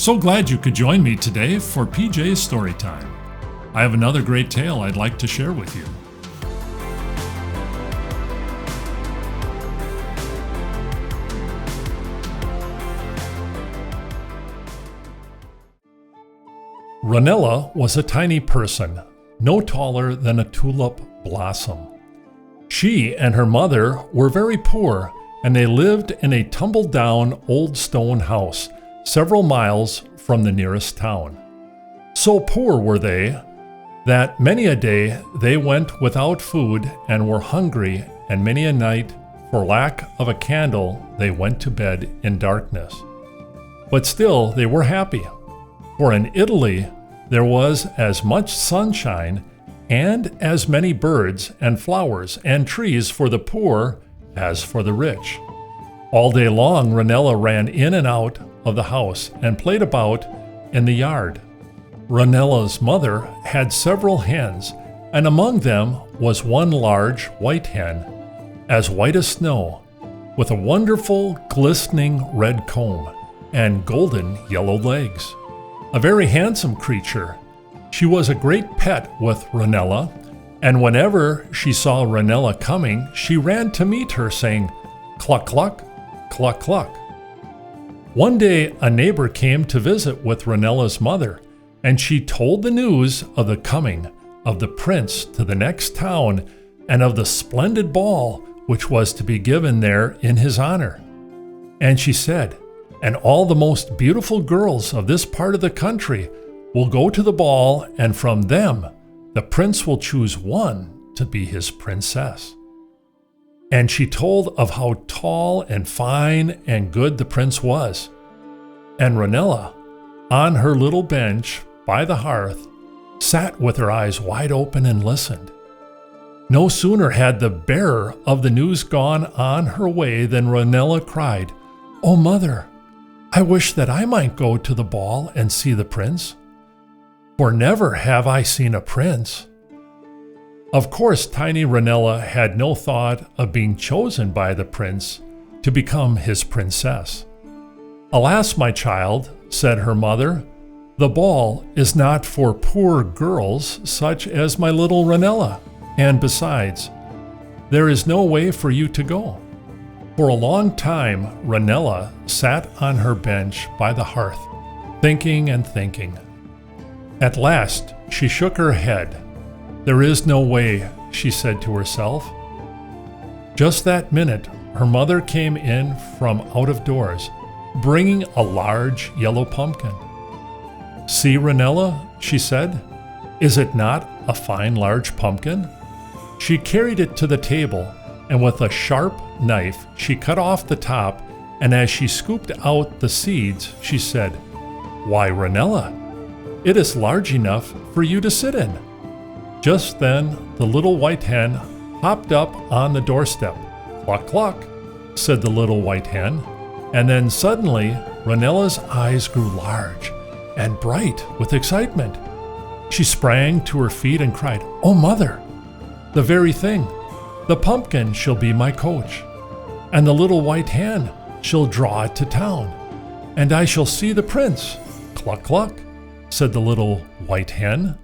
So glad you could join me today for PJ's Storytime. I have another great tale I'd like to share with you. Ranella was a tiny person, no taller than a tulip blossom. She and her mother were very poor, and they lived in a tumble-down old stone house several miles from the nearest town. So poor were they that many a day they went without food and were hungry, and many a night, for lack of a candle, they went to bed in darkness. But still they were happy, for in Italy there was as much sunshine and as many birds and flowers and trees for the poor as for the rich. All day long Ranella ran in and out of the house and played about in the yard. Ranella's mother had several hens, and among them was one large white hen, as white as snow, with a wonderful glistening red comb and golden yellow legs. A very handsome creature. She was a great pet with Ranella, and whenever she saw Ranella coming, she ran to meet her, saying, "Cluck, cluck, cluck, cluck." One day, a neighbor came to visit with Ranella's mother, and she told the news of the coming of the prince to the next town and of the splendid ball which was to be given there in his honor. And she said, "And all the most beautiful girls of this part of the country will go to the ball, and from them the prince will choose one to be his princess." And she told of how tall and fine and good the prince was. And Ranella, on her little bench by the hearth, sat with her eyes wide open and listened. No sooner had the bearer of the news gone on her way than Ranella cried, "Oh, mother, I wish that I might go to the ball and see the prince, for never have I seen a prince." Of course, tiny Ranella had no thought of being chosen by the prince to become his princess. "Alas, my child," said her mother, "the ball is not for poor girls such as my little Ranella, and besides, there is no way for you to go." For a long time, Ranella sat on her bench by the hearth, thinking and thinking. At last, she shook her head. "There is no way," she said to herself. Just that minute, her mother came in from out of doors, bringing a large yellow pumpkin. "See, Ranella," she said, "is it not a fine large pumpkin?" She carried it to the table, and with a sharp knife she cut off the top, and as she scooped out the seeds, she said, "Why, Ranella, it is large enough for you to sit in." Just then the little white hen hopped up on the doorstep. "Cluck, cluck," said the little white hen, and then suddenly Ranella's eyes grew large and bright with excitement. She sprang to her feet and cried, "Oh, mother, the very thing! The pumpkin shall be my coach, and the little white hen shall draw it to town, and I shall see the prince." "Cluck, cluck," said the little white hen.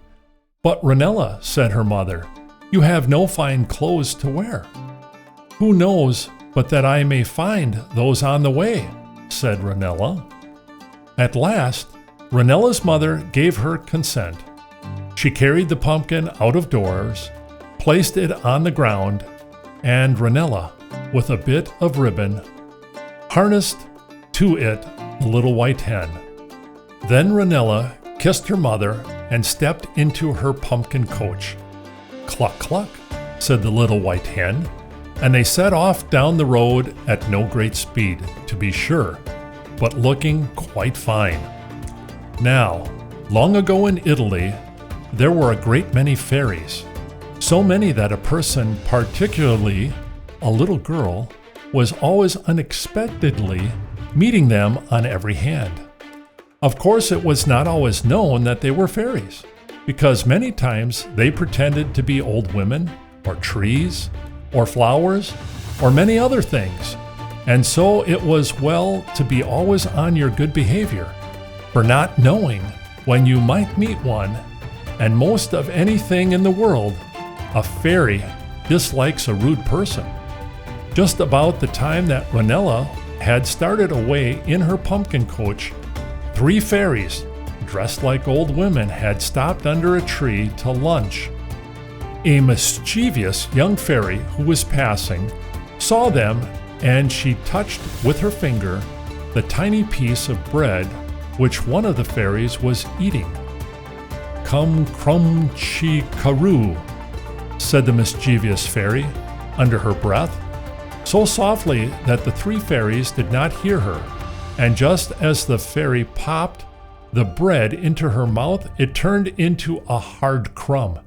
"But Ranella," said her mother, "you have no fine clothes to wear." "Who knows but that I may find those on the way," said Ranella. At last, Ranella's mother gave her consent. She carried the pumpkin out of doors, placed it on the ground, and Ranella, with a bit of ribbon, harnessed to it the little white hen. Then Ranella kissed her mother and stepped into her pumpkin coach. "Cluck, cluck," said the little white hen, and they set off down the road at no great speed, to be sure, but looking quite fine. Now, long ago in Italy, there were a great many fairies, so many that a person, particularly a little girl, was always unexpectedly meeting them on every hand. Of course, it was not always known that they were fairies, because many times they pretended to be old women, or trees, or flowers, or many other things, and so it was well to be always on your good behavior. for not knowing when you might meet one, and most of anything in the world, a fairy dislikes a rude person. Just about the time that Ranella had started away in her pumpkin coach, 3 fairies, dressed like old women, had stopped under a tree to lunch. A mischievous young fairy who was passing saw them, and she touched with her finger the tiny piece of bread which one of the fairies was eating. "Come crum chi karoo," said the mischievous fairy under her breath, so softly that the 3 fairies did not hear her, and just as the fairy popped the bread into her mouth, it turned into a hard crumb.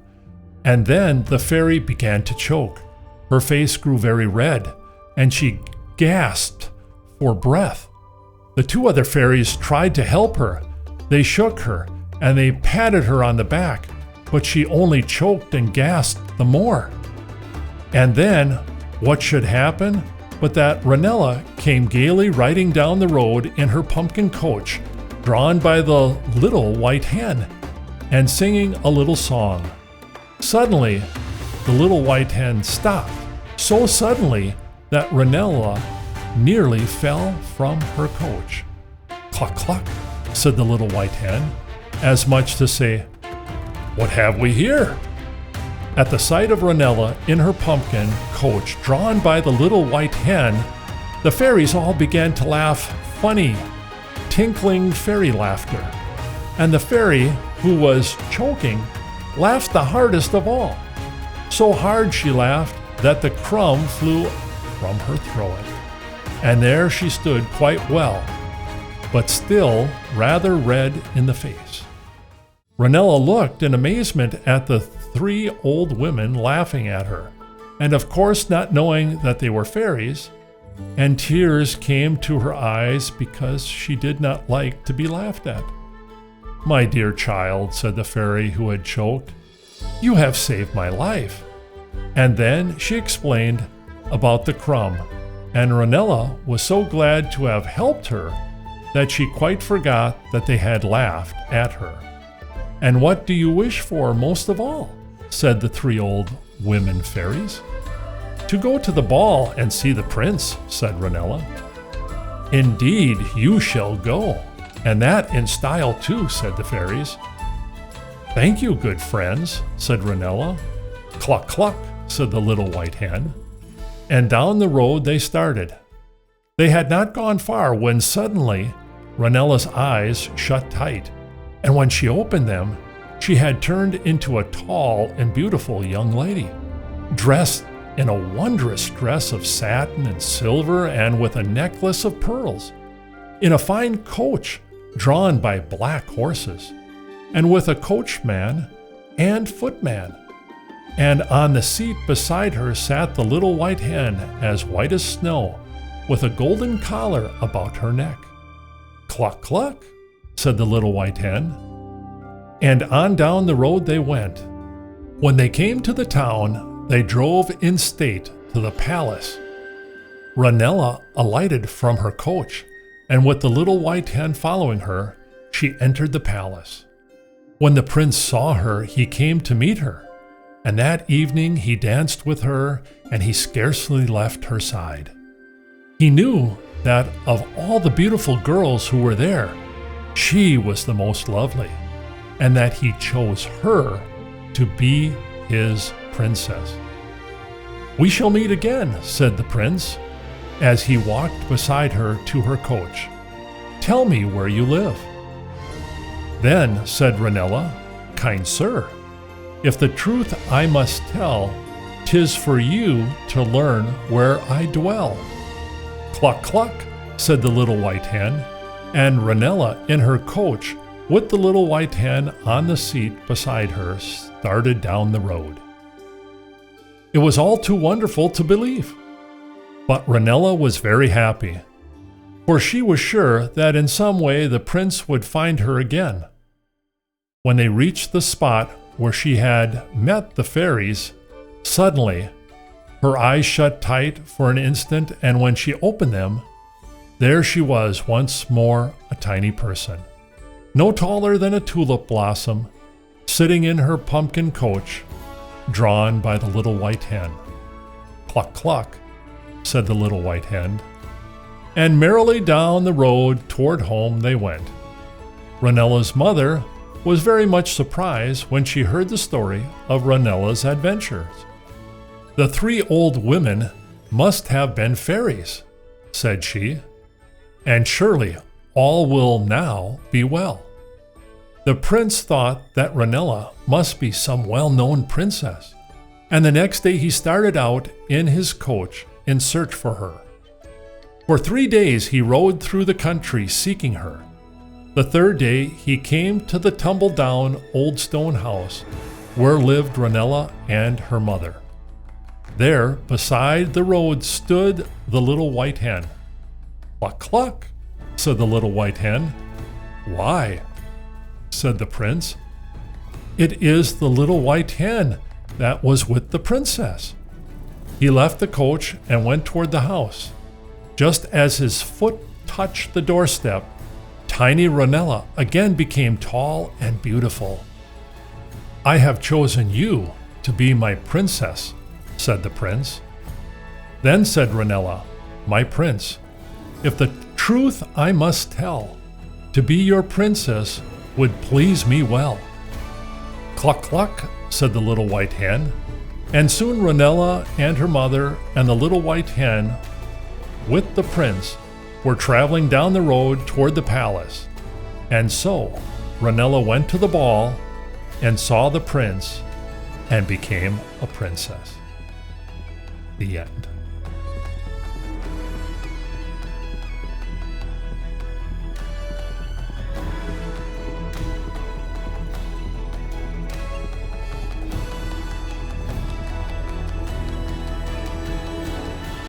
And then the fairy began to choke. Her face grew very red, and she gasped for breath. The 2 other fairies tried to help her. They shook her, and they patted her on the back, but she only choked and gasped the more. And then, what should happen but that Ranella came gaily riding down the road in her pumpkin coach, drawn by the little white hen, and singing a little song. Suddenly, the little white hen stopped, so suddenly that Ranella nearly fell from her coach. "Cluck, cluck," said the little white hen, as much to say, "What have we here?" At the sight of Ranella in her pumpkin coach drawn by the little white hen, the fairies all began to laugh funny, tinkling fairy laughter. And the fairy who was choking laughed the hardest of all. So hard she laughed that the crumb flew from her throat. And there she stood quite well, but still rather red in the face. Ranella looked in amazement at the 3 old women laughing at her, and of course not knowing that they were fairies, and tears came to her eyes because she did not like to be laughed at. "My dear child," said the fairy who had choked, "you have saved my life." And then she explained about the crumb, and Ranella was so glad to have helped her that she quite forgot that they had laughed at her. "And what do you wish for most of all?" said the 3 old women fairies. "To go to the ball and see the prince," said Ranella. "Indeed, you shall go, and that in style too," said the fairies. "Thank you, good friends," said Ranella. "Cluck, cluck," said the little white hen. And down the road they started. They had not gone far when suddenly Ranella's eyes shut tight, and when she opened them, she had turned into a tall and beautiful young lady, dressed in a wondrous dress of satin and silver and with a necklace of pearls, in a fine coach drawn by black horses, and with a coachman and footman. And on the seat beside her sat the little white hen, as white as snow, with a golden collar about her neck. "Cluck, cluck," said the little white hen. And on down the road they went. When they came to the town, they drove in state to the palace. Ranella alighted from her coach, and with the little white hen following her, she entered the palace. When the prince saw her, he came to meet her, and that evening he danced with her, and he scarcely left her side. He knew that of all the beautiful girls who were there, she was the most lovely, and that he chose her to be his princess. "We shall meet again," said the prince, as he walked beside her to her coach. "Tell me where you live." "Then," said Ranella, "kind sir, if the truth I must tell, 'tis for you to learn where I dwell." "Cluck, cluck," said the little white hen, and Ranella in her coach with the little white hen on the seat beside her started down the road. It was all too wonderful to believe, but Ranella was very happy, for she was sure that in some way the prince would find her again. When they reached the spot where she had met the fairies, suddenly her eyes shut tight for an instant, and when she opened them, there she was once more, a tiny person. no taller than a tulip blossom, sitting in her pumpkin coach, drawn by the little white hen. Cluck, cluck, said the little white hen, and merrily down the road toward home they went. Ranella's mother was very much surprised when she heard the story of Ranella's adventures. "The three old women must have been fairies," said she, "and surely all will now be well." The prince thought that Ranella must be some well-known princess, and the next day he started out in his coach in search for her. For 3 days he rode through the country seeking her. The third day he came to the tumble-down old stone house where lived Ranella and her mother. There, beside the road, stood the little white hen. "Cluck, cluck," said the little white hen. "Why?" said the prince. "It is the little white hen that was with the princess." He left the coach and went toward the house. Just as his foot touched the doorstep, tiny Ranella again became tall and beautiful. "I have chosen you to be my princess," said the prince. Then said Ranella, "My prince, if the truth I must tell, to be your princess would please me well." "Cluck, cluck," said the little white hen, and soon Ranella and her mother and the little white hen with the prince were traveling down the road toward the palace. And so Ranella went to the ball and saw the prince and became a princess. The end.